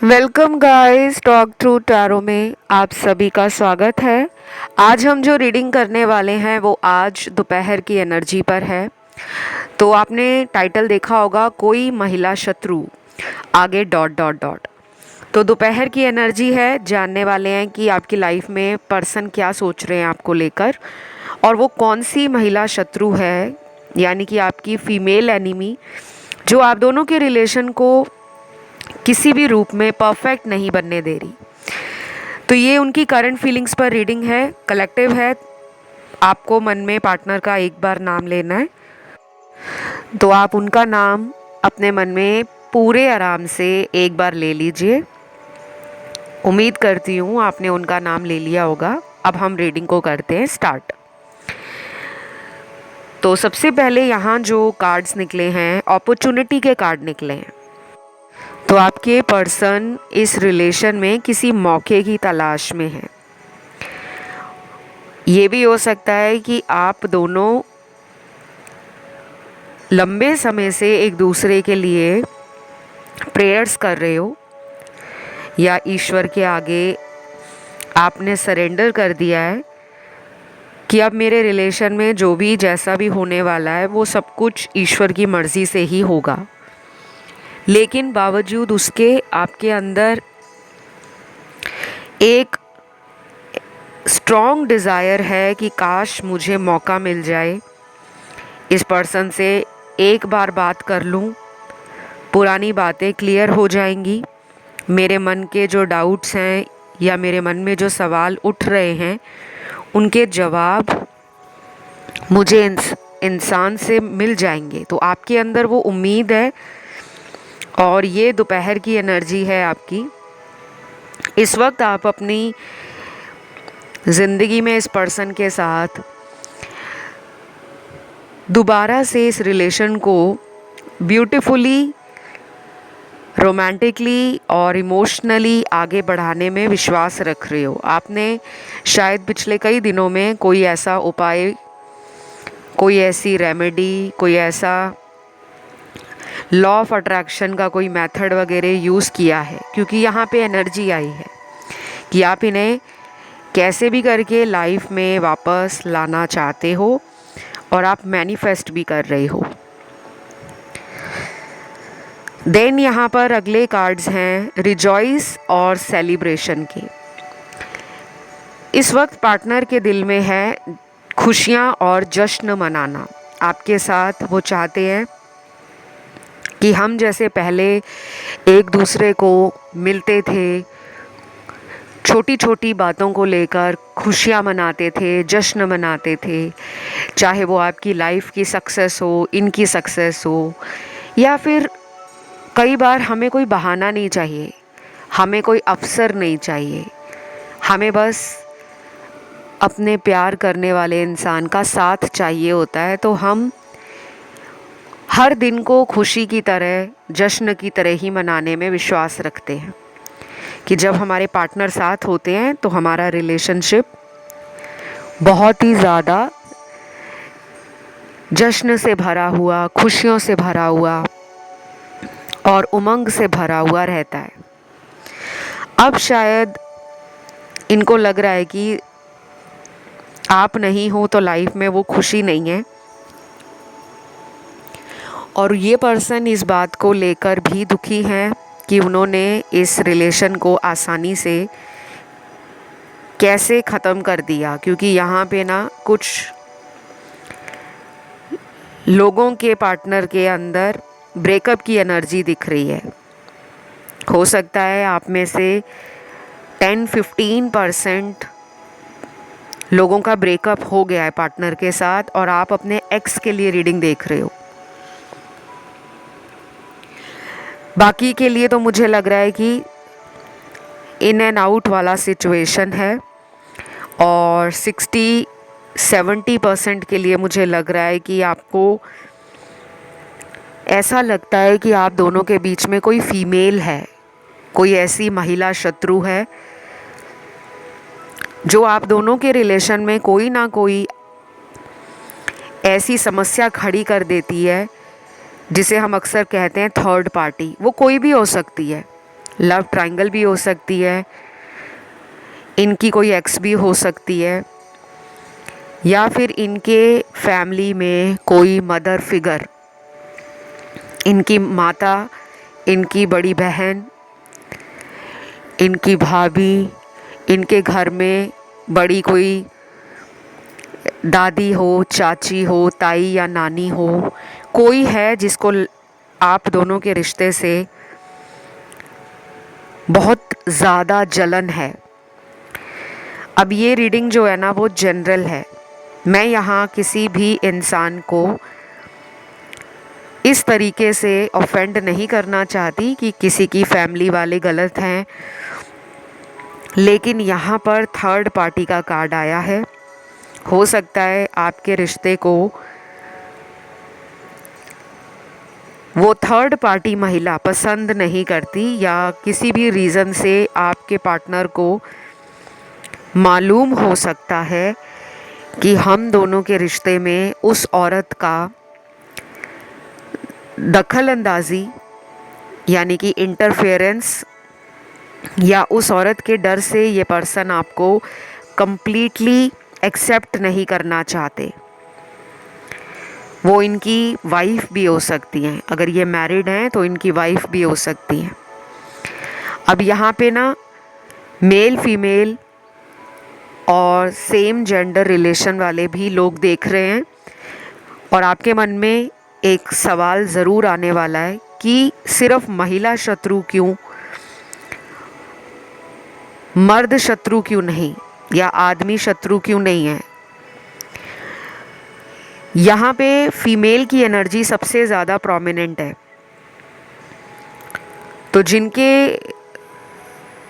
Welcome guys, talk through tarot में आप सभी का स्वागत है। आज हम जो रीडिंग करने वाले हैं वो आज दोपहर की एनर्जी पर है। तो आपने टाइटल देखा होगा, कोई महिला शत्रु, आगे डॉट डॉट डॉट। तो दोपहर की एनर्जी है, जानने वाले हैं कि आपकी लाइफ में पर्सन क्या सोच रहे हैं आपको लेकर, और वो कौन सी महिला शत्रु है, यानी कि आपकी फीमेल एनिमी, जो आप दोनों के रिलेशन को किसी भी रूप में परफेक्ट नहीं बनने दे रही। तो ये उनकी करंट फीलिंग्स पर रीडिंग है, कलेक्टिव है। आपको मन में पार्टनर का एक बार नाम लेना है, तो आप उनका नाम अपने मन में पूरे आराम से एक बार ले लीजिए। उम्मीद करती हूँ आपने उनका नाम ले लिया होगा। अब हम रीडिंग को करते हैं स्टार्ट। तो सबसे पहले यहाँ जो कार्ड्स निकले हैं, अपॉर्चुनिटी के कार्ड निकले हैं। तो आपके पर्सन इस रिलेशन में किसी मौके की तलाश में है। ये भी हो सकता है कि आप दोनों लंबे समय से एक दूसरे के लिए प्रेयर्स कर रहे हो, या ईश्वर के आगे आपने सरेंडर कर दिया है कि अब मेरे रिलेशन में जो भी जैसा भी होने वाला है वो सब कुछ ईश्वर की मर्ज़ी से ही होगा। लेकिन बावजूद उसके आपके अंदर एक स्ट्रॉन्ग डिज़ायर है कि काश मुझे मौका मिल जाए, इस पर्सन से एक बार बात कर लूँ, पुरानी बातें क्लियर हो जाएंगी, मेरे मन के जो डाउट्स हैं या मेरे मन में जो सवाल उठ रहे हैं उनके जवाब मुझे इंसान से मिल जाएंगे। तो आपके अंदर वो उम्मीद है, और ये दोपहर की एनर्जी है आपकी। इस वक्त आप अपनी ज़िंदगी में इस पर्सन के साथ दोबारा से इस रिलेशन को ब्यूटीफुली, रोमांटिकली और इमोशनली आगे बढ़ाने में विश्वास रख रहे हो। आपने शायद पिछले कई दिनों में कोई ऐसा उपाय, कोई ऐसी रेमेडी, कोई ऐसा लॉ ऑफ अट्रैक्शन का कोई मेथड वगैरह यूज़ किया है, क्योंकि यहाँ पे एनर्जी आई है कि आप इन्हें कैसे भी करके लाइफ में वापस लाना चाहते हो, और आप मैनिफेस्ट भी कर रहे हो। देन यहाँ पर अगले कार्ड्स हैं रिजॉइस और सेलिब्रेशन के। इस वक्त पार्टनर के दिल में है खुशियाँ और जश्न मनाना। आपके साथ वो चाहते हैं कि हम जैसे पहले एक दूसरे को मिलते थे, छोटी छोटी बातों को लेकर खुशियाँ मनाते थे, जश्न मनाते थे, चाहे वो आपकी लाइफ की सक्सेस हो, इनकी सक्सेस हो, या फिर कई बार हमें कोई बहाना नहीं चाहिए, हमें कोई अवसर नहीं चाहिए, हमें बस अपने प्यार करने वाले इंसान का साथ चाहिए होता है। तो हम हर दिन को खुशी की तरह, जश्न की तरह ही मनाने में विश्वास रखते हैं कि जब हमारे पार्टनर साथ होते हैं तो हमारा रिलेशनशिप बहुत ही ज़्यादा जश्न से भरा हुआ, खुशियों से भरा हुआ और उमंग से भरा हुआ रहता है। अब शायद इनको लग रहा है कि आप नहीं हो तो लाइफ में वो खुशी नहीं है, और ये पर्सन इस बात को लेकर भी दुखी हैं कि उन्होंने इस रिलेशन को आसानी से कैसे ख़त्म कर दिया। क्योंकि यहाँ पे ना कुछ लोगों के पार्टनर के अंदर ब्रेकअप की एनर्जी दिख रही है। हो सकता है आप में से 10-15% लोगों का ब्रेकअप हो गया है पार्टनर के साथ, और आप अपने एक्स के लिए रीडिंग देख रहे हो। बाकी के लिए तो मुझे लग रहा है कि इन एंड आउट वाला सिचुएशन है, और 60-70% के लिए मुझे लग रहा है कि आपको ऐसा लगता है कि आप दोनों के बीच में कोई फीमेल है, कोई ऐसी महिला शत्रु है जो आप दोनों के रिलेशन में कोई ना कोई ऐसी समस्या खड़ी कर देती है, जिसे हम अक्सर कहते हैं थर्ड पार्टी। वो कोई भी हो सकती है, लव ट्रायंगल भी हो सकती है, इनकी कोई एक्स भी हो सकती है, या फिर इनके फैमिली में कोई मदर फिगर, इनकी माता, इनकी बड़ी बहन, इनकी भाभी, इनके घर में बड़ी कोई दादी हो, चाची हो, ताई या नानी हो, कोई है जिसको आप दोनों के रिश्ते से बहुत ज़्यादा जलन है। अब ये रीडिंग जो है ना वो जनरल है, मैं यहाँ किसी भी इंसान को इस तरीके से ऑफेंड नहीं करना चाहती कि किसी की फैमिली वाले गलत हैं, लेकिन यहाँ पर थर्ड पार्टी का कार्ड आया है। हो सकता है आपके रिश्ते को वो थर्ड पार्टी महिला पसंद नहीं करती, या किसी भी रीज़न से आपके पार्टनर को मालूम हो सकता है कि हम दोनों के रिश्ते में उस औरत का दखल अंदाज़ी यानी कि इंटरफेरेंस, या उस औरत के डर से ये पर्सन आपको कंप्लीटली एक्सेप्ट नहीं करना चाहते। वो इनकी वाइफ भी हो सकती हैं, अगर ये मैरिड हैं तो इनकी वाइफ भी हो सकती हैं। अब यहाँ पे ना मेल फीमेल और सेम जेंडर रिलेशन वाले भी लोग देख रहे हैं, और आपके मन में एक सवाल ज़रूर आने वाला है कि सिर्फ महिला शत्रु क्यों, मर्द शत्रु क्यों नहीं, या आदमी शत्रु क्यों नहीं है। यहाँ पे फीमेल की एनर्जी सबसे ज़्यादा प्रोमिनेंट है। तो जिनके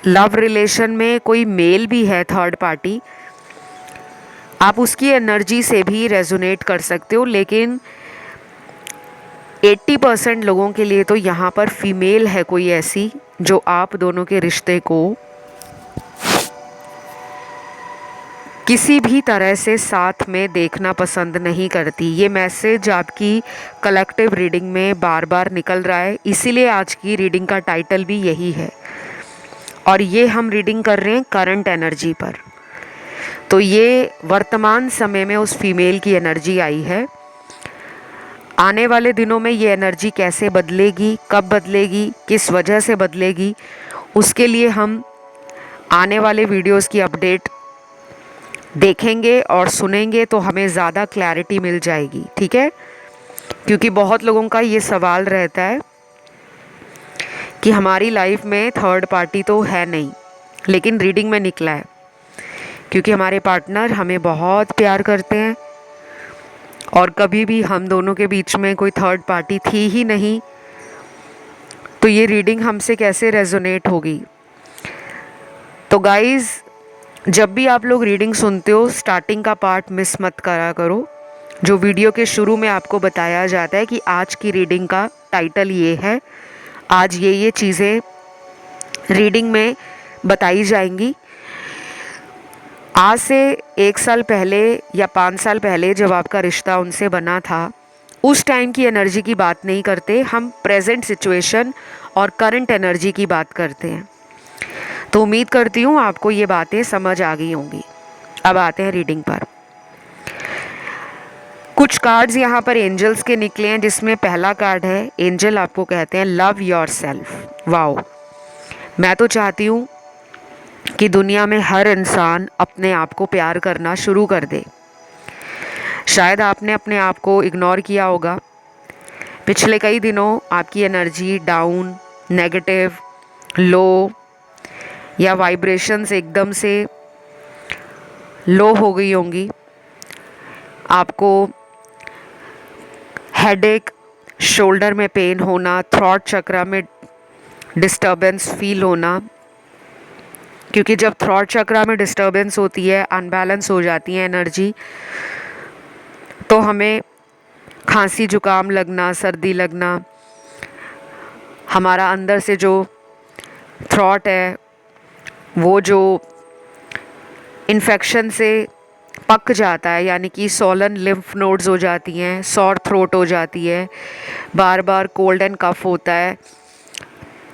लव रिलेशन में कोई मेल भी है थर्ड पार्टी, आप उसकी एनर्जी से भी रेजोनेट कर सकते हो, लेकिन 80% लोगों के लिए तो यहाँ पर फीमेल है कोई ऐसी जो आप दोनों के रिश्ते को किसी भी तरह से साथ में देखना पसंद नहीं करती। ये मैसेज आपकी कलेक्टिव रीडिंग में बार बार निकल रहा है, इसीलिए आज की रीडिंग का टाइटल भी यही है, और ये हम रीडिंग कर रहे हैं करंट एनर्जी पर। तो ये वर्तमान समय में उस फीमेल की एनर्जी आई है। आने वाले दिनों में ये एनर्जी कैसे बदलेगी, कब बदलेगी, किस वजह से बदलेगी, उसके लिए हम आने वाले वीडियोस की अपडेट देखेंगे और सुनेंगे तो हमें ज़्यादा क्लैरिटी मिल जाएगी, ठीक है। क्योंकि बहुत लोगों का ये सवाल रहता है कि हमारी लाइफ में थर्ड पार्टी तो है नहीं, लेकिन रीडिंग में निकला है, क्योंकि हमारे पार्टनर हमें बहुत प्यार करते हैं और कभी भी हम दोनों के बीच में कोई थर्ड पार्टी थी ही नहीं, तो ये रीडिंग हमसे कैसे रेजोनेट होगी। तो गाइज़, जब भी आप लोग रीडिंग सुनते हो, स्टार्टिंग का पार्ट मिस मत करा करो, जो वीडियो के शुरू में आपको बताया जाता है कि आज की रीडिंग का टाइटल ये है, आज ये चीज़ें रीडिंग में बताई जाएंगी। आज से 1 साल पहले या 5 साल पहले जब आपका रिश्ता उनसे बना था, उस टाइम की एनर्जी की बात नहीं करते, हम प्रेजेंट सिचुएशन और करंट एनर्जी की बात करते हैं। तो उम्मीद करती हूँ आपको ये बातें समझ आ गई होंगी। अब आते हैं रीडिंग पर। कुछ कार्ड्स यहाँ पर एंजल्स के निकले हैं, जिसमें पहला कार्ड है, एंजल आपको कहते हैं लव योर सेल्फ। वाओ, मैं तो चाहती हूँ कि दुनिया में हर इंसान अपने आप को प्यार करना शुरू कर दे। शायद आपने अपने आप को इग्नोर किया होगा। पिछले कई दिनों आपकी एनर्जी डाउन, नेगेटिव, लो, या वाइब्रेशंस एकदम से लो हो गई होंगी। आपको हेडेक, शोल्डर में पेन होना, थ्रॉट चक्रा में डिस्टर्बेंस फील होना, क्योंकि जब थ्रॉट चक्रा में डिस्टर्बेंस होती है, अनबैलेंस हो जाती है एनर्जी, तो हमें खांसी जुकाम लगना, सर्दी लगना, हमारा अंदर से जो थ्रॉट है वो जो इन्फेक्शन से पक जाता है, यानी कि सोलन लिम्फ नोड्स हो जाती हैं, सॉर थ्रोट हो जाती है, बार बार कोल्ड एंड कफ होता है,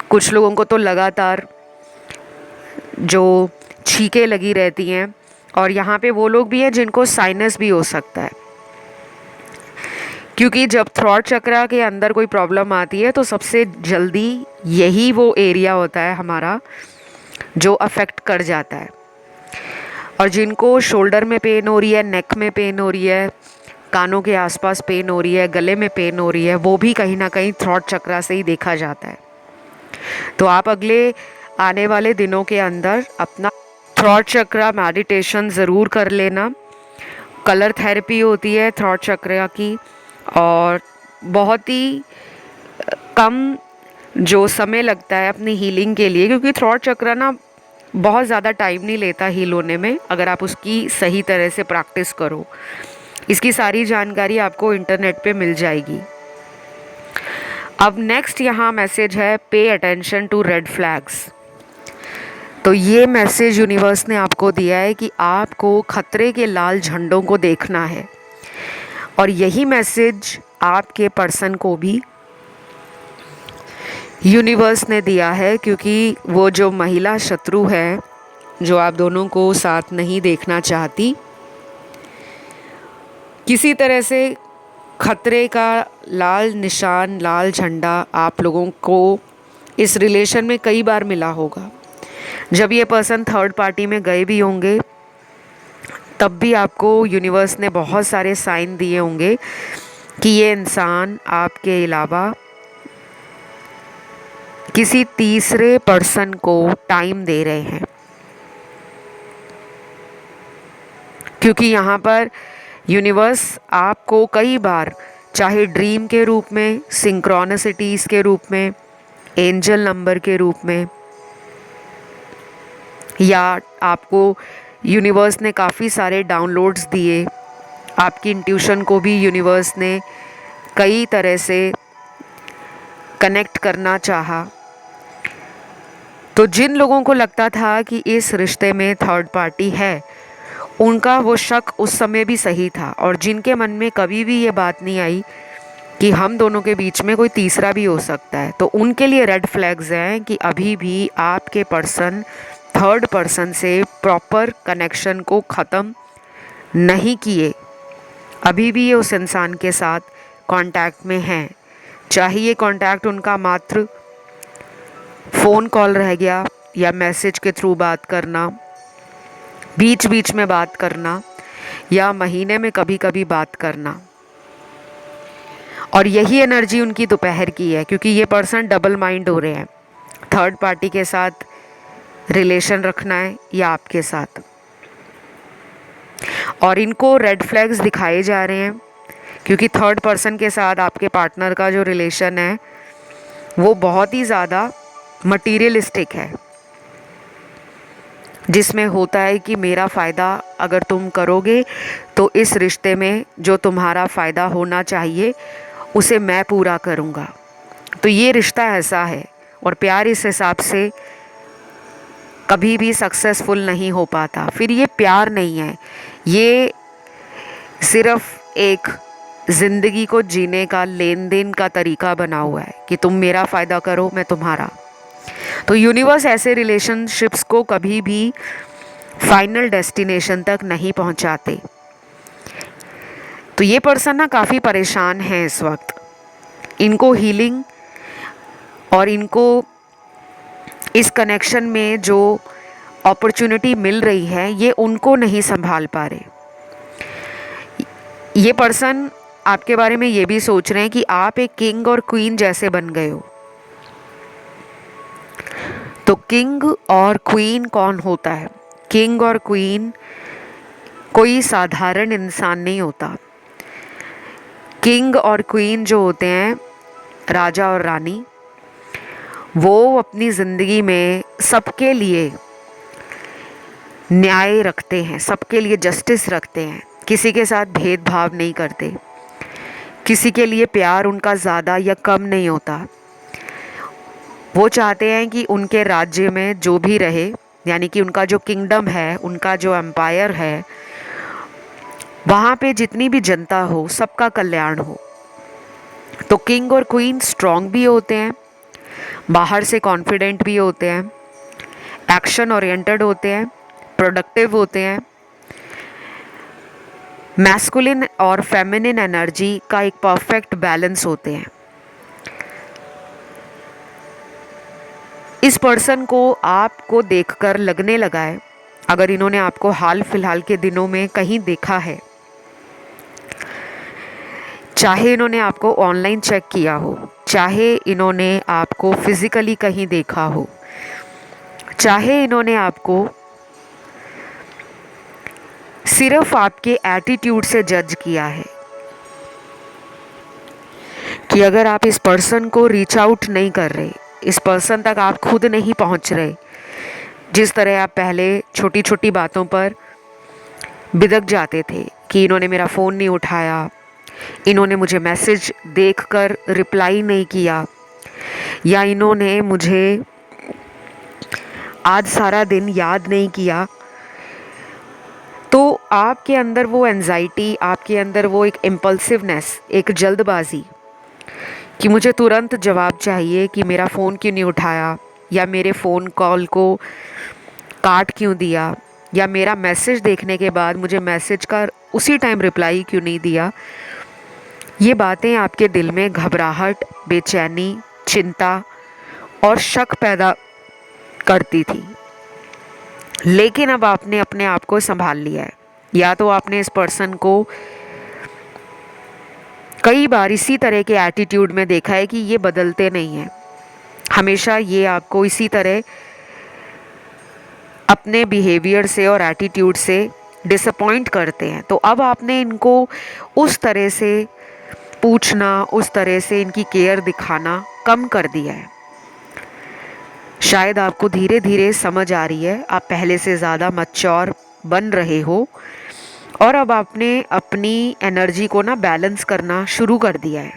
कुछ लोगों को तो लगातार जो छींकें लगी रहती हैं, और यहाँ पे वो लोग भी हैं जिनको साइनस भी हो सकता है, क्योंकि जब थ्रॉट चक्रा के अंदर कोई प्रॉब्लम आती है तो सबसे जल्दी यही वो एरिया होता है हमारा जो अफेक्ट कर जाता है। और जिनको शोल्डर में पेन हो रही है, नेक में पेन हो रही है, कानों के आसपास पेन हो रही है, गले में पेन हो रही है, वो भी कहीं ना कहीं थ्रॉट चक्रा से ही देखा जाता है। तो आप अगले आने वाले दिनों के अंदर अपना थ्रॉट चक्रा मेडिटेशन ज़रूर कर लेना। कलर थेरेपी होती है थ्रॉट चक्रा की, और बहुत ही कम जो समय लगता है अपनी हीलिंग के लिए, क्योंकि थ्रॉट चक्रा ना बहुत ज़्यादा टाइम नहीं लेता हील होने में, अगर आप उसकी सही तरह से प्रैक्टिस करो। इसकी सारी जानकारी आपको इंटरनेट पे मिल जाएगी। अब नेक्स्ट यहाँ मैसेज है, pay attention to red flags. तो ये मैसेज यूनिवर्स ने आपको दिया है कि आपको खतरे के लाल झंडों को देखना है, और यही मैसेज आपके पर्सन को भी यूनिवर्स ने दिया है, क्योंकि वो जो महिला शत्रु है जो आप दोनों को साथ नहीं देखना चाहती, किसी तरह से खतरे का लाल निशान, लाल झंडा आप लोगों को इस रिलेशन में कई बार मिला होगा। जब ये पर्सन थर्ड पार्टी में गए भी होंगे तब भी आपको यूनिवर्स ने बहुत सारे साइन दिए होंगे कि ये इंसान आपके अलावा किसी तीसरे पर्सन को टाइम दे रहे हैं, क्योंकि यहाँ पर यूनिवर्स आपको कई बार, चाहे ड्रीम के रूप में, सिंक्रोनिसिटीज़ के रूप में, एंजल नंबर के रूप में, या आपको यूनिवर्स ने काफ़ी सारे डाउनलोड्स दिए, आपकी इंट्यूशन को भी यूनिवर्स ने कई तरह से कनेक्ट करना चाहा। तो जिन लोगों को लगता था कि इस रिश्ते में थर्ड पार्टी है, उनका वो शक उस समय भी सही था, और जिनके मन में कभी भी ये बात नहीं आई कि हम दोनों के बीच में कोई तीसरा भी हो सकता है, तो उनके लिए रेड फ्लैग्स हैं कि अभी भी आपके पर्सन थर्ड पर्सन से प्रॉपर कनेक्शन को ख़त्म नहीं किए, अभी भी ये उस इंसान के साथ कांटेक्ट में हैं। चाहे ये कांटेक्ट उनका मात्र फ़ोन कॉल रह गया, या मैसेज के थ्रू बात करना, बीच बीच में बात करना, या महीने में कभी कभी बात करना। और यही एनर्जी उनकी दोपहर की है, क्योंकि ये पर्सन डबल माइंड हो रहे हैं, थर्ड पार्टी के साथ रिलेशन रखना है या आपके साथ। और इनको रेड फ्लैग्स दिखाए जा रहे हैं, क्योंकि थर्ड पर्सन के साथ आपके पार्टनर का जो रिलेशन है वो बहुत ही ज़्यादा मटीरियलिस्टिक है, जिसमें होता है कि मेरा फ़ायदा अगर तुम करोगे तो इस रिश्ते में जो तुम्हारा फ़ायदा होना चाहिए उसे मैं पूरा करूँगा। तो ये रिश्ता ऐसा है, और प्यार इस हिसाब से कभी भी सक्सेसफुल नहीं हो पाता। फिर ये प्यार नहीं है, ये सिर्फ एक ज़िंदगी को जीने का, लेन देन का तरीका बना हुआ है कि तुम मेरा फ़ायदा करो, मैं तुम्हारा। तो यूनिवर्स ऐसे रिलेशनशिप्स को कभी भी फाइनल डेस्टिनेशन तक नहीं पहुंचाते। तो ये पर्सन ना काफ़ी परेशान है इस वक्त, इनको हीलिंग और इनको इस कनेक्शन में जो अपॉर्चुनिटी मिल रही है ये उनको नहीं संभाल पा रहे। ये पर्सन आपके बारे में ये भी सोच रहे हैं कि आप एक किंग और क्वीन जैसे बन गए हो। तो किंग और क्वीन कौन होता है? किंग और क्वीन कोई साधारण इंसान नहीं होता। किंग और क्वीन जो होते हैं, राजा और रानी, वो अपनी ज़िंदगी में सबके लिए न्याय रखते हैं, सबके लिए जस्टिस रखते हैं, किसी के साथ भेदभाव नहीं करते, किसी के लिए प्यार उनका ज़्यादा या कम नहीं होता। वो चाहते हैं कि उनके राज्य में जो भी रहे, यानी कि उनका जो किंगडम है, उनका जो एम्पायर है, वहाँ पे जितनी भी जनता हो सबका कल्याण हो। तो किंग और क्वीन स्ट्रॉन्ग भी होते हैं, बाहर से कॉन्फिडेंट भी होते हैं, एक्शन ओरिएंटेड होते हैं, प्रोडक्टिव होते हैं। मैस्कुलिन और फेमिनिन एनर्जी का एक परफेक्ट बैलेंस होते हैं। इस पर्सन को आपको देखकर लगने लगा है, अगर इन्होंने आपको हाल फिलहाल के दिनों में कहीं देखा है, चाहे इन्होंने आपको ऑनलाइन चेक किया हो, चाहे इन्होंने आपको फिजिकली कहीं देखा हो, चाहे इन्होंने आपको सिर्फ आपके एटीट्यूड से जज किया है, कि अगर आप इस पर्सन को रीच आउट नहीं कर रहे, इस पर्सन तक आप खुद नहीं पहुंच रहे, जिस तरह आप पहले छोटी छोटी बातों पर बिदक जाते थे कि इन्होंने मेरा फ़ोन नहीं उठाया, इन्होंने मुझे मैसेज देखकर रिप्लाई नहीं किया, या इन्होंने मुझे आज सारा दिन याद नहीं किया, तो आपके अंदर वो एंजाइटी, आपके अंदर वो एक इम्पल्सिवनेस, एक जल्दबाजी कि मुझे तुरंत जवाब चाहिए कि मेरा फ़ोन क्यों नहीं उठाया, या मेरे फ़ोन कॉल को काट क्यों दिया, या मेरा मैसेज देखने के बाद मुझे मैसेज का उसी टाइम रिप्लाई क्यों नहीं दिया। ये बातें आपके दिल में घबराहट, बेचैनी, चिंता और शक पैदा करती थी। लेकिन अब आपने अपने आप को संभाल लिया है, या तो आपने इस पर्सन को कई बार इसी तरह के एटीट्यूड में देखा है कि ये बदलते नहीं हैं, हमेशा ये आपको इसी तरह अपने बिहेवियर से और एटीट्यूड से डिसअपॉइंट करते हैं। तो अब आपने इनको उस तरह से पूछना, उस तरह से इनकी केयर दिखाना कम कर दिया है। शायद आपको धीरे धीरे समझ आ रही है, आप पहले से ज़्यादा मैच्योर बन रहे हो, और अब आपने अपनी एनर्जी को ना बैलेंस करना शुरू कर दिया है।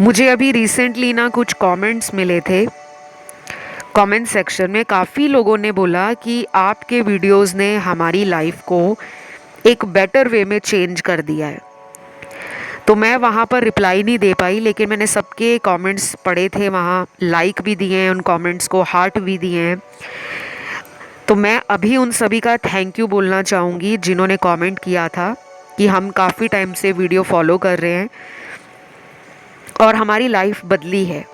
मुझे अभी रिसेंटली ना कुछ कमेंट्स मिले थे, कमेंट सेक्शन में काफ़ी लोगों ने बोला कि आपके वीडियोस ने हमारी लाइफ को एक बेटर वे में चेंज कर दिया है। तो मैं वहाँ पर रिप्लाई नहीं दे पाई, लेकिन मैंने सबके कमेंट्स पढ़े थे, वहाँ लाइक भी दिए हैं, उन कमेंट्स को हार्ट भी दिए हैं। तो मैं अभी उन सभी का थैंक यू बोलना चाहूँगी जिन्होंने कमेंट किया था कि हम काफ़ी टाइम से वीडियो फॉलो कर रहे हैं और हमारी लाइफ बदली है।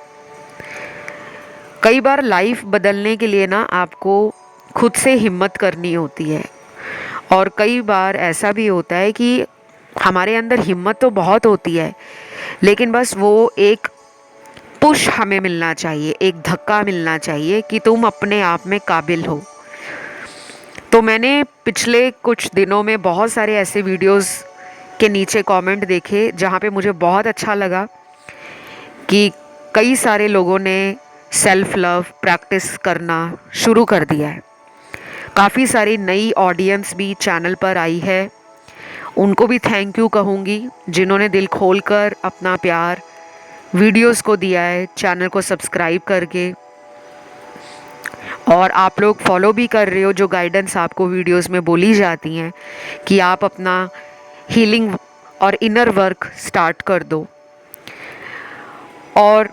कई बार लाइफ बदलने के लिए ना आपको खुद से हिम्मत करनी होती है, और कई बार ऐसा भी होता है कि हमारे अंदर हिम्मत तो बहुत होती है, लेकिन बस वो एक पुश हमें मिलना चाहिए, एक धक्का मिलना चाहिए कि तुम अपने आप में काबिल हो। तो मैंने पिछले कुछ दिनों में बहुत सारे ऐसे वीडियोस के नीचे कमेंट देखे जहाँ पे मुझे बहुत अच्छा लगा कि कई सारे लोगों ने सेल्फ लव प्रैक्टिस करना शुरू कर दिया है। काफ़ी सारी नई ऑडियंस भी चैनल पर आई है, उनको भी थैंक यू कहूँगी जिन्होंने दिल खोलकर अपना प्यार वीडियोस को दिया है, चैनल को सब्सक्राइब करके, और आप लोग फॉलो भी कर रहे हो जो गाइडेंस आपको वीडियोस में बोली जाती हैं कि आप अपना हीलिंग और इनर वर्क स्टार्ट कर दो। और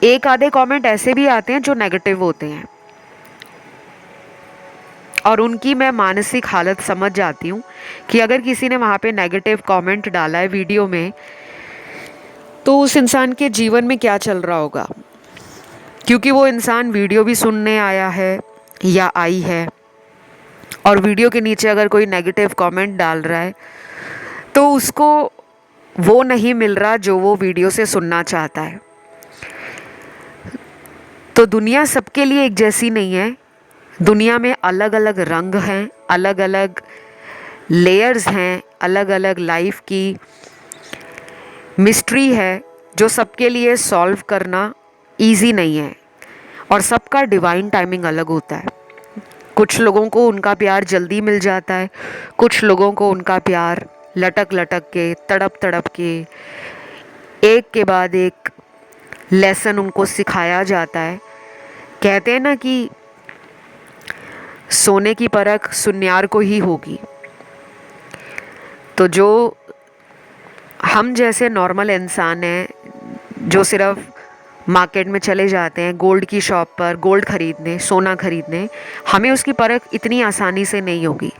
एक आधे कमेंट ऐसे भी आते हैं जो नेगेटिव होते हैं, और उनकी मैं मानसिक हालत समझ जाती हूँ कि अगर किसी ने वहाँ पे नेगेटिव कमेंट डाला है वीडियो में, तो उस इंसान के जीवन में क्या चल रहा होगा, क्योंकि वो इंसान वीडियो भी सुनने आया है या आई है, और वीडियो के नीचे अगर कोई नेगेटिव कमेंट डाल रहा है तो उसको वो नहीं मिल रहा जो वो वीडियो से सुनना चाहता है। तो दुनिया सबके लिए एक जैसी नहीं है, दुनिया में अलग अलग रंग हैं, अलग अलग लेयर्स हैं, अलग अलग लाइफ की मिस्ट्री है जो सबके लिए सॉल्व करना इजी नहीं है, और सबका डिवाइन टाइमिंग अलग होता है। कुछ लोगों को उनका प्यार जल्दी मिल जाता है, कुछ लोगों को उनका प्यार लटक लटक के, तड़प तड़प के, एक के बाद एक लेसन उनको सिखाया जाता है। कहते हैं ना कि सोने की परख सुन्यार को ही होगी। तो जो हम जैसे नॉर्मल इंसान हैं जो सिर्फ मार्केट में चले जाते हैं गोल्ड की शॉप पर गोल्ड खरीदने, सोना खरीदने, हमें उसकी परख इतनी आसानी से नहीं होगी।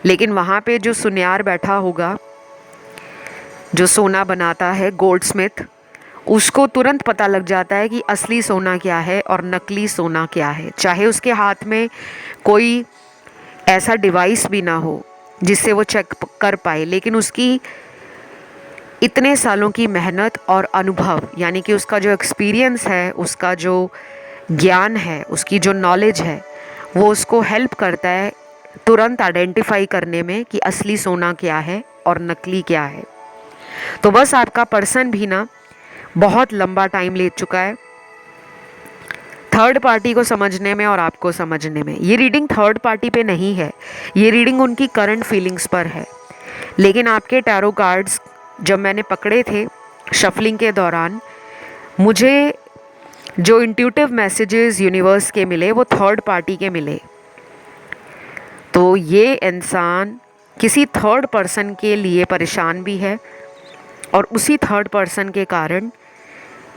लेकिन वहाँ पे जो सुनियार बैठा होगा, जो सोना बनाता है, गोल्ड स्मिथ, उसको तुरंत पता लग जाता है कि असली सोना क्या है और नकली सोना क्या है। चाहे उसके हाथ में कोई ऐसा डिवाइस भी ना हो जिससे वो चेक कर पाए, लेकिन उसकी इतने सालों की मेहनत और अनुभव, यानी कि उसका जो एक्सपीरियंस है, उसका जो ज्ञान है, उसकी जो नॉलेज है, वो उसको हेल्प करता है तुरंत आइडेंटिफाई करने में कि असली सोना क्या है और नकली क्या है। तो बस आपका पर्सन भी ना बहुत लंबा टाइम ले चुका है थर्ड पार्टी को समझने में और आपको समझने में। ये रीडिंग थर्ड पार्टी पे नहीं है, ये रीडिंग उनकी करंट फीलिंग्स पर है। लेकिन आपके टैरो कार्ड्स जब मैंने पकड़े थे शफलिंग के दौरान, मुझे जो इंट्यूटिव मैसेजेस यूनिवर्स के मिले वो थर्ड पार्टी के मिले। तो ये इंसान किसी थर्ड पर्सन के लिए परेशान भी है, और उसी थर्ड पर्सन के कारण,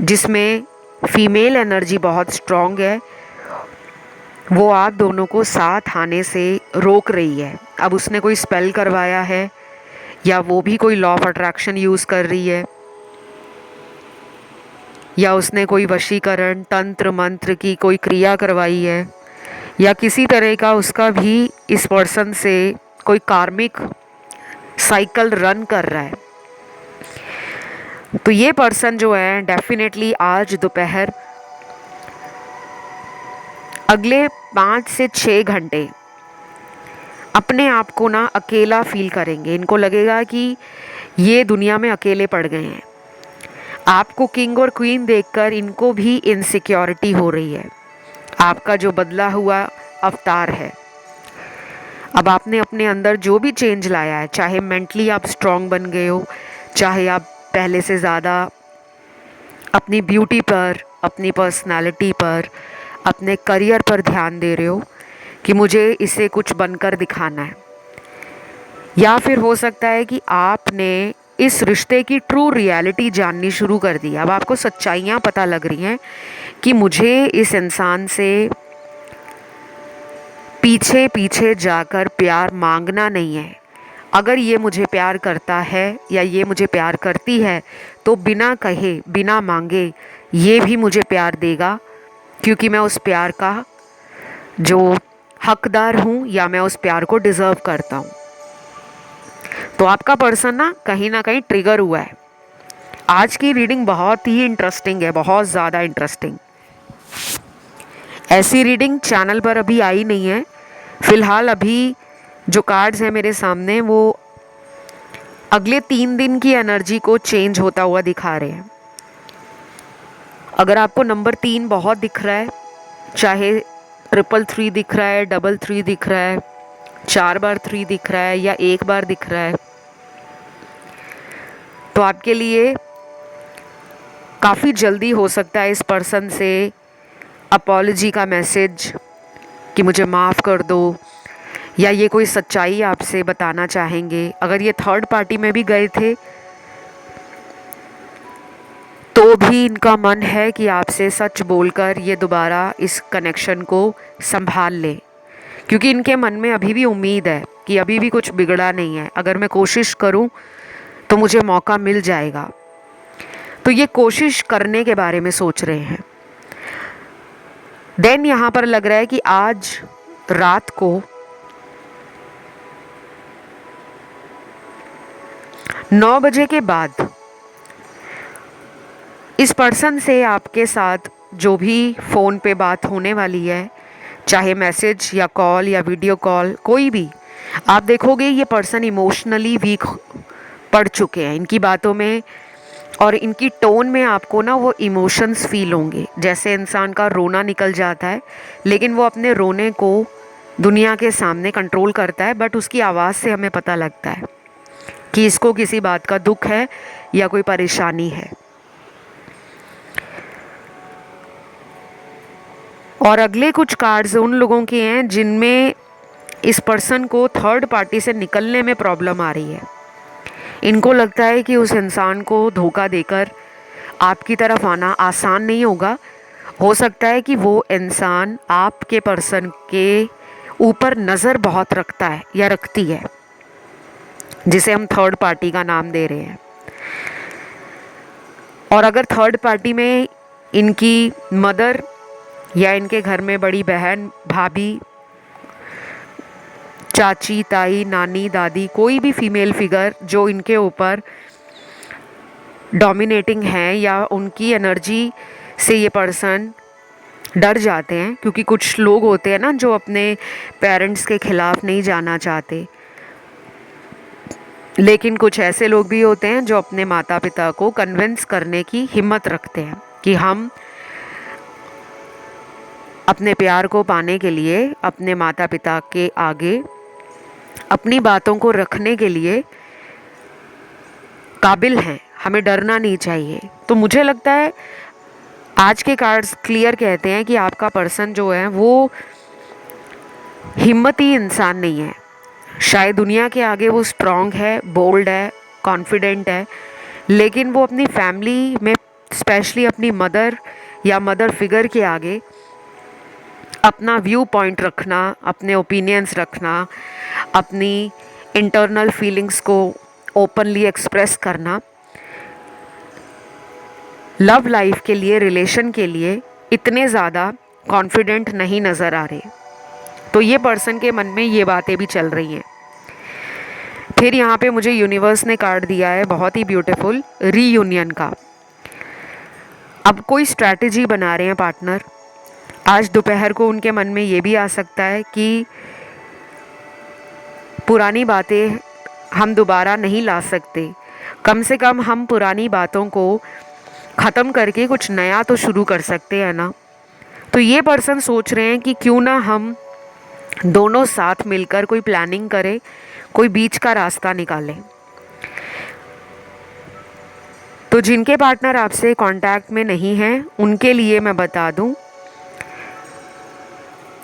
जिसमें फीमेल एनर्जी बहुत स्ट्रॉन्ग है, वो आप दोनों को साथ आने से रोक रही है। अब उसने कोई स्पेल करवाया है, या वो भी कोई लॉ ऑफ अट्रैक्शन यूज़ कर रही है, या उसने कोई वशीकरण तंत्र मंत्र की कोई क्रिया करवाई है, या किसी तरह का उसका भी इस पर्सन से कोई कार्मिक साइकिल रन कर रहा है। तो ये पर्सन जो है डेफिनेटली आज दोपहर अगले 5 से 6 घंटे अपने आप को ना अकेला फील करेंगे। इनको लगेगा कि ये दुनिया में अकेले पड़ गए हैं। आपको किंग और क्वीन देखकर इनको भी इनसिक्योरिटी हो रही है। आपका जो बदला हुआ अवतार है, अब आपने अपने अंदर जो भी चेंज लाया है, चाहे मेंटली आप स्ट्रांग बन गए हो, चाहे आप पहले से ज़्यादा अपनी ब्यूटी पर, अपनी पर्सनालिटी पर, अपने करियर पर ध्यान दे रहे हो कि मुझे इसे कुछ बनकर दिखाना है, या फिर हो सकता है कि आपने इस रिश्ते की ट्रू रियलिटी जाननी शुरू कर दी। अब आपको सच्चाइयाँ पता लग रही हैं कि मुझे इस इंसान से पीछे पीछे जाकर प्यार मांगना नहीं है। अगर ये मुझे प्यार करता है या ये मुझे प्यार करती है तो बिना कहे, बिना मांगे ये भी मुझे प्यार देगा, क्योंकि मैं उस प्यार का जो हकदार हूँ, या मैं उस प्यार को डिज़र्व करता हूँ। तो आपका पर्सन ना कहीं ट्रिगर हुआ है। आज की रीडिंग बहुत ही इंटरेस्टिंग है, बहुत ज़्यादा इंटरेस्टिंग। ऐसी रीडिंग चैनल पर अभी आई नहीं है। फ़िलहाल अभी जो कार्ड्स हैं मेरे सामने वो अगले 3 दिन की एनर्जी को चेंज होता हुआ दिखा रहे हैं। अगर आपको नंबर 3 बहुत दिख रहा है, चाहे 333 दिख रहा है, 33 दिख रहा है, 4 बार 3 दिख रहा है, या 1 बार दिख रहा है, तो आपके लिए काफ़ी जल्दी हो सकता है इस पर्सन से अपॉलजी का मैसेज कि मुझे माफ़ कर दो, या ये कोई सच्चाई आपसे बताना चाहेंगे। अगर ये थर्ड पार्टी में भी गए थे तो भी इनका मन है कि आपसे सच बोलकर ये दोबारा इस कनेक्शन को संभाल लें, क्योंकि इनके मन में अभी भी उम्मीद है कि अभी भी कुछ बिगड़ा नहीं है। अगर मैं कोशिश करूं तो मुझे मौका मिल जाएगा। तो ये कोशिश करने के बारे में सोच रहे हैं। देन यहाँ पर लग रहा है कि आज रात को 9 बजे के बाद इस पर्सन से आपके साथ जो भी फ़ोन पे बात होने वाली है, चाहे मैसेज या कॉल या वीडियो कॉल, कोई भी, आप देखोगे ये पर्सन इमोशनली वीक पड़ चुके हैं। इनकी बातों में और इनकी टोन में आपको ना वो इमोशंस फील होंगे। जैसे इंसान का रोना निकल जाता है, लेकिन वो अपने रोने को दुनिया के सामने कंट्रोल करता है, बट उसकी आवाज़ से हमें पता लगता है कि इसको किसी बात का दुख है या कोई परेशानी है। और अगले कुछ कार्ड्स उन लोगों के हैं जिनमें इस पर्सन को थर्ड पार्टी से निकलने में प्रॉब्लम आ रही है। इनको लगता है कि उस इंसान को धोखा देकर आपकी तरफ आना आसान नहीं होगा। हो सकता है कि वो इंसान आपके पर्सन के ऊपर नज़र बहुत रखता है या रखती है, जिसे हम थर्ड पार्टी का नाम दे रहे हैं। और अगर थर्ड पार्टी में इनकी मदर या इनके घर में बड़ी बहन, भाभी, चाची, ताई, नानी, दादी, कोई भी फीमेल फिगर जो इनके ऊपर डोमिनेटिंग है या उनकी एनर्जी से ये पर्सन डर जाते हैं, क्योंकि कुछ लोग होते हैं ना जो अपने पेरेंट्स के खिलाफ नहीं जाना चाहते, लेकिन कुछ ऐसे लोग भी होते हैं जो अपने माता पिता को कन्विंस करने की हिम्मत रखते हैं कि हम अपने प्यार को पाने के लिए अपने माता पिता के आगे अपनी बातों को रखने के लिए काबिल हैं, हमें डरना नहीं चाहिए। तो मुझे लगता है आज के कार्ड्स क्लियर कहते हैं कि आपका पर्सन जो है वो हिम्मती इंसान नहीं है। शायद दुनिया के आगे वो स्ट्रांग है, बोल्ड है, कॉन्फिडेंट है, लेकिन वो अपनी फैमिली में स्पेशली अपनी मदर या मदर फिगर के आगे अपना व्यू पॉइंट रखना, अपने ओपिनियंस रखना, अपनी इंटरनल फीलिंग्स को ओपनली एक्सप्रेस करना, लव लाइफ के लिए, रिलेशन के लिए इतने ज़्यादा कॉन्फिडेंट नहीं नज़र आ रहे। तो ये पर्सन के मन में ये बातें भी चल रही हैं। फिर यहाँ पे मुझे यूनिवर्स ने कार्ड दिया है बहुत ही ब्यूटीफुल, रीयूनियन का। अब कोई स्ट्रैटेजी बना रहे हैं पार्टनर। आज दोपहर को उनके मन में ये भी आ सकता है कि पुरानी बातें हम दोबारा नहीं ला सकते, कम से कम हम पुरानी बातों को ख़त्म करके कुछ नया तो शुरू कर सकते हैं ना। तो ये पर्सन सोच रहे हैं कि क्यों ना हम दोनों साथ मिलकर कोई प्लानिंग करें, कोई बीच का रास्ता निकालें। तो जिनके पार्टनर आपसे कांटेक्ट में नहीं हैं उनके लिए मैं बता दूं,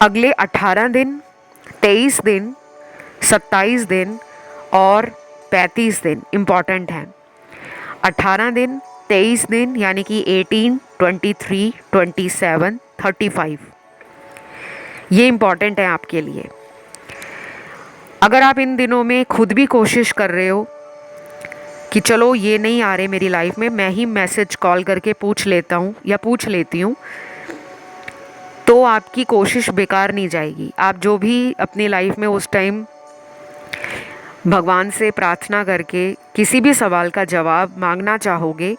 अगले 18 दिन, 23 दिन, 27 दिन और 35 दिन इम्पॉर्टेंट हैं। 18 दिन, 23 दिन यानी कि 18, 23, 27, 35, ये इम्पॉर्टेंट है आपके लिए। अगर आप इन दिनों में खुद भी कोशिश कर रहे हो कि चलो ये नहीं आ रहे मेरी लाइफ में, मैं ही मैसेज कॉल करके पूछ लेता हूँ या पूछ लेती हूँ, तो आपकी कोशिश बेकार नहीं जाएगी। आप जो भी अपनी लाइफ में उस टाइम भगवान से प्रार्थना करके किसी भी सवाल का जवाब मांगना चाहोगे,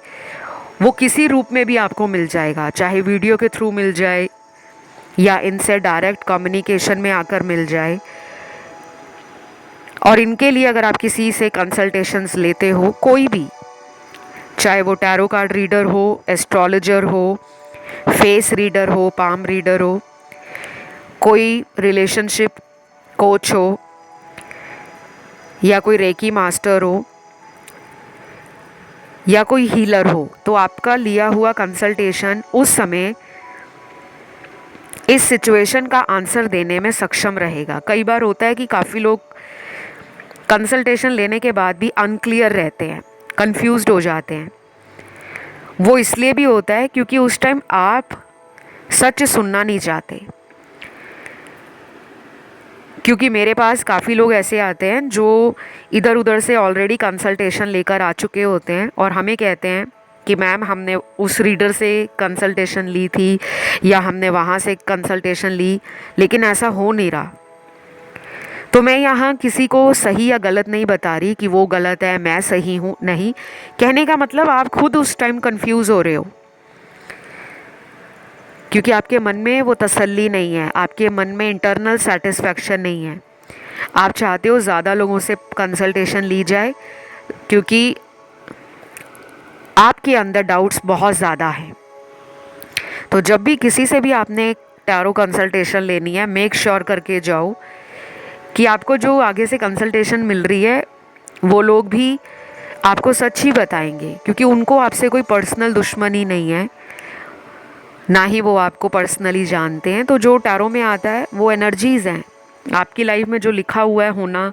वो किसी रूप में भी आपको मिल जाएगा, चाहे वीडियो के थ्रू मिल जाए या इनसे डायरेक्ट कम्युनिकेशन में आकर मिल जाए। और इनके लिए अगर आप किसी से कंसल्टेशंस लेते हो, कोई भी, चाहे वो टैरो कार्ड रीडर हो, एस्ट्रोलॉजर हो, फेस रीडर हो, पाम रीडर हो, कोई रिलेशनशिप कोच हो या कोई रेकी मास्टर हो या कोई हीलर हो, तो आपका लिया हुआ कंसल्टेशन उस समय इस सिचुएशन का आंसर देने में सक्षम रहेगा। कई बार होता है कि काफ़ी लोग कंसल्टेशन लेने के बाद भी अनक्लियर रहते हैं, कंफ्यूज्ड हो जाते हैं। वो इसलिए भी होता है क्योंकि उस टाइम आप सच सुनना नहीं चाहते। क्योंकि मेरे पास काफ़ी लोग ऐसे आते हैं जो इधर उधर से ऑलरेडी कंसल्टेशन लेकर आ चुके होते हैं और हमें कहते हैं कि मैम हमने उस रीडर से कंसल्टेशन ली थी या हमने वहाँ से कंसल्टेशन ली, लेकिन ऐसा हो नहीं रहा। तो मैं यहाँ किसी को सही या गलत नहीं बता रही कि वो गलत है, मैं सही हूँ, नहीं। कहने का मतलब आप खुद उस टाइम कंफ्यूज हो रहे हो क्योंकि आपके मन में वो तसल्ली नहीं है, आपके मन में इंटरनल सेटिस्फैक्शन नहीं है। आप चाहते हो ज़्यादा लोगों से कंसल्टेशन ली जाए क्योंकि आपके अंदर डाउट्स बहुत ज़्यादा हैं। तो जब भी किसी से भी आपने टैरो कंसल्टेशन लेनी है, मेक श्योर करके जाओ कि आपको जो आगे से कंसल्टेशन मिल रही है वो लोग भी आपको सच ही बताएंगे, क्योंकि उनको आपसे कोई पर्सनल दुश्मनी नहीं है, ना ही वो आपको पर्सनली जानते हैं। तो जो टैरो में आता है वो एनर्जीज़ हैं। आपकी लाइफ में जो लिखा हुआ है होना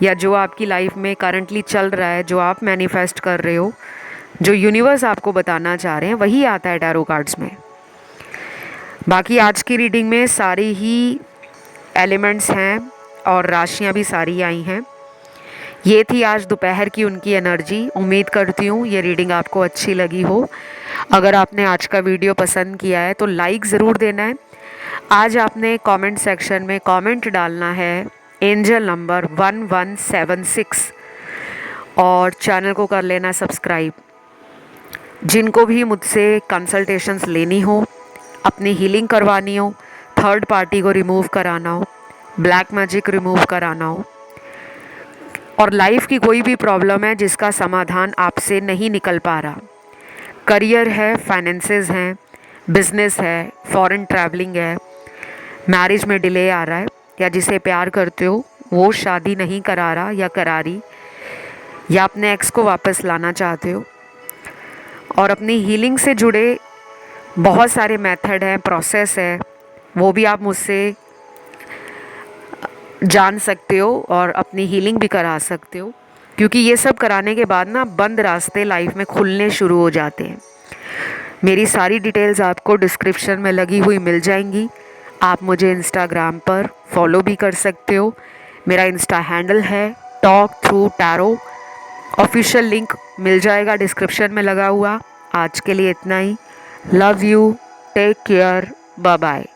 या जो आपकी लाइफ में करंटली चल रहा है, जो आप मैनिफेस्ट कर रहे हो, जो यूनिवर्स आपको बताना चाह रहे हैं वही आता है टैरो कार्ड्स में। बाकी आज की रीडिंग में सारी ही एलिमेंट्स हैं और राशियां भी सारी आई हैं। ये थी आज दोपहर की उनकी एनर्जी। उम्मीद करती हूँ ये रीडिंग आपको अच्छी लगी हो। अगर आपने आज का वीडियो पसंद किया है तो लाइक ज़रूर देना है। आज आपने कमेंट सेक्शन में कमेंट डालना है एंजल नंबर 1176 और चैनल को कर लेना सब्सक्राइब। जिनको भी मुझसे कंसल्टेशंस लेनी हो, अपनी हीलिंग करवानी हो, थर्ड पार्टी को रिमूव कराना हो, ब्लैक मैजिक रिमूव कराना हो और लाइफ की कोई भी प्रॉब्लम है जिसका समाधान आपसे नहीं निकल पा रहा, करियर है, फाइनेंसेस हैं, बिजनेस है, फॉरेन ट्रैवलिंग है, मैरिज में डिले आ रहा है, या जिसे प्यार करते हो वो शादी नहीं करा रहा या करा रही, या अपने एक्स को वापस लाना चाहते हो, और अपनी हीलिंग से जुड़े बहुत सारे मेथड हैं, प्रोसेस है, वो भी आप मुझसे जान सकते हो और अपनी हीलिंग भी करा सकते हो। क्योंकि ये सब कराने के बाद ना बंद रास्ते लाइफ में खुलने शुरू हो जाते हैं। मेरी सारी डिटेल्स आपको डिस्क्रिप्शन में लगी हुई मिल जाएंगी। आप मुझे इंस्टाग्राम पर फॉलो भी कर सकते हो। मेरा इंस्टा हैंडल है talk through tarot. Official link मिल जाएगा डिस्क्रिप्शन में लगा हुआ। आज के लिए इतना ही। Love you, take care, bye bye.